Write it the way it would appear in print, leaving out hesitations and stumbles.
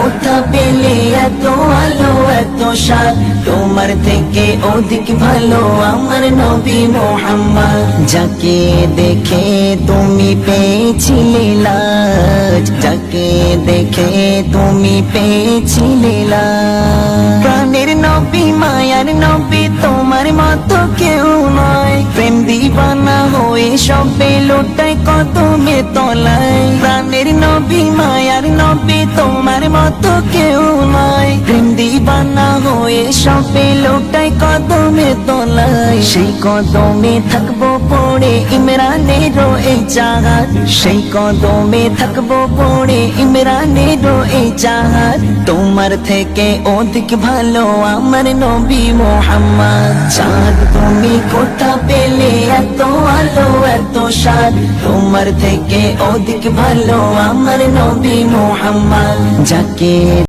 কোথা পেলে এত আলো এত সাদ, তোমার থেকে অধিক ভালো আমার নবী মুহাম্মদ। যাকে দেখে তুমি পেয়েছিলে লাজ, যাকে দেখে তুমি পেয়েছিলে লাজ। প্রাণের নবী মায়ার নবী তোমার মতো কেউ নয়, প্রেম দিবানা হয়ে সবে লোটায় কদমে তলায়। প্রাণের নবী মায়ার নবী তোমার মতো কেউ নয়, প্রেম দিবানা হয়ে সবে লোটায় কদমে তলায়। সেই কদমে থাকবো পড়ে ইমরানেরও এই চাহাত, সেই কদমে থাকবো পড়ে ইমরানেরও এই চাহাত। তোমার থেকে অধিক ভালো আমার নবী মুহাম্মদ। চাঁদ তুমি কোথা পেলে এত আলো এত সাদ, তোমার থেকে অধিক ভালো আমার নবী মুহাম্মদ। যাকে